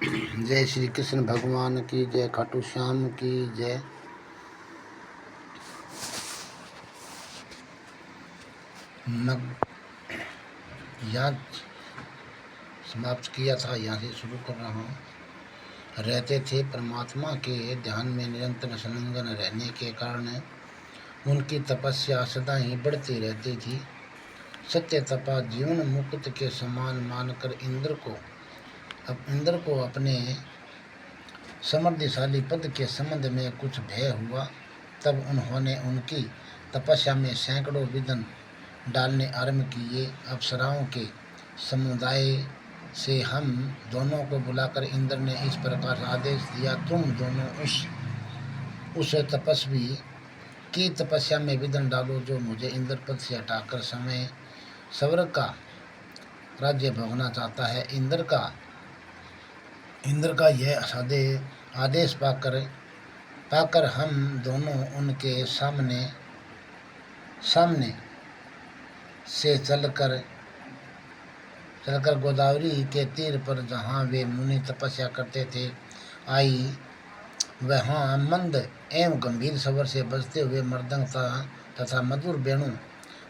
जय श्री कृष्ण भगवान की जय, खाटू श्याम की जय। याद समाप्त किया था, यहाँ से शुरू कर रहा हूँ। रहते थे परमात्मा के ध्यान में निरंतर संलग्न रहने के कारण उनकी तपस्या सदा ही बढ़ती रहती थी। सत्य तपा जीवन मुकुट के समान मानकर इंद्र को अपने समृद्धिशाली पद के संबंध में कुछ भय हुआ। तब उन्होंने उनकी तपस्या में सैकड़ों विघ्न डालने आरंभ किए। अप्सराओं के समुदाय से हम दोनों को बुलाकर इंद्र ने इस प्रकार आदेश दिया, तुम दोनों उस तपस्वी की तपस्या में विघ्न डालो जो मुझे इंद्र पद से हटाकर समय स्वर्ग का राज्य भोगना चाहता है। इंद्र का यह आदेश पाकर हम दोनों उनके सामने से चलकर गोदावरी के तीर पर जहाँ वे मुनि तपस्या करते थे आई। वहाँ मंद एवं गंभीर स्वर से बजते हुए मृदंग तथा मधुर वेणु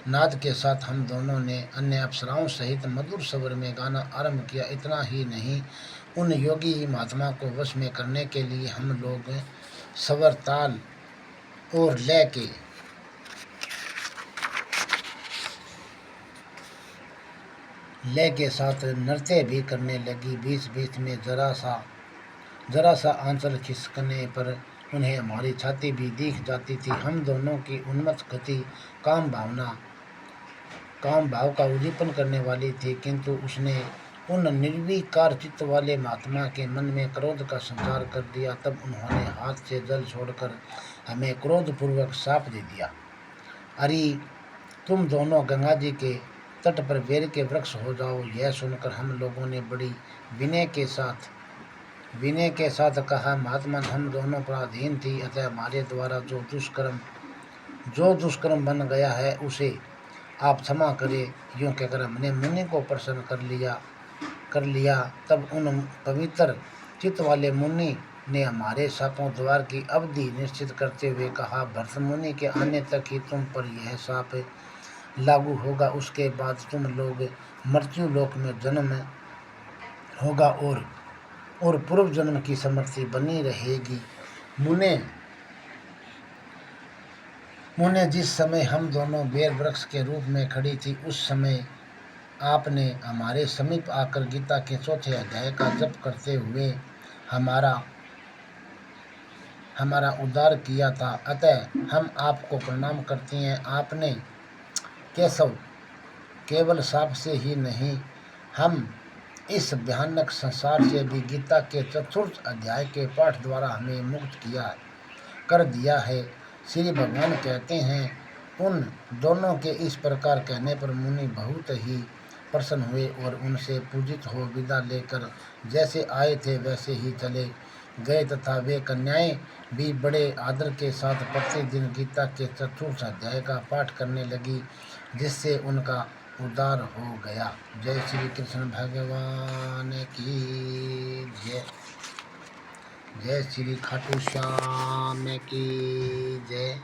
नाद के साथ हम दोनों ने अन्य अप्सराओं सहित मधुर स्वर में गाना आरंभ किया। इतना ही नहीं, उन योगी महात्मा को वश में करने के लिए हम लोग स्वर, ताल और लय के साथ नृत्य भी करने लगी। बीच बीच में जरा सा आंचल खिसकने पर उन्हें हमारी छाती भी दिख जाती थी। हम दोनों की उन्मत्त गति काम भाव का उद्दीपन करने वाली थी, किंतु उसने उन निर्विकार चित्त वाले महात्मा के मन में क्रोध का संचार कर दिया। तब उन्होंने हाथ से जल छोड़कर हमें क्रोधपूर्वक शाप दे दिया। अरे, तुम दोनों गंगा जी के तट पर बेर के वृक्ष हो जाओ। यह सुनकर हम लोगों ने बड़ी विनय के साथ कहा, महात्मन, हम दोनों पराधीन थी, अतः हमारे द्वारा जो दुष्कर्म बन गया है उसे आप क्षमा करें। यूँ कहकर हमने मुनि को प्रसन्न कर लिया। तब उन पवित्र चित्त वाले मुनि ने हमारे शापों द्वार की अवधि निश्चित करते हुए कहा, भरत मुनि के आने तक ही तुम पर यह शाप लागू होगा। उसके बाद तुम लोग मृत्यु लोक में जन्म होगा और पूर्व जन्म की स्मृति बनी रहेगी। मुने, जिस समय हम दोनों बेर वृक्ष के रूप में खड़ी थी, उस समय आपने हमारे समीप आकर गीता के चौथे अध्याय का जप करते हुए हमारा उद्धार किया था, अतः हम आपको प्रणाम करते हैं। आपने केशव केवल शाप से ही नहीं, हम इस भयानक संसार से भी गीता के चतुर्थ अध्याय के पाठ द्वारा हमें मुक्त कर दिया है। श्री भगवान कहते हैं, उन दोनों के इस प्रकार कहने पर मुनि बहुत ही प्रसन्न हुए और उनसे पूजित हो विदा लेकर जैसे आए थे वैसे ही चले गए, तथा वे कन्याएं भी बड़े आदर के साथ प्रतिदिन गीता के चतुर्थ अध्याय का पाठ करने लगी, जिससे उनका उद्धार हो गया। जय श्री कृष्ण भगवान की जय। जय श्री खाटू श्याम की जय।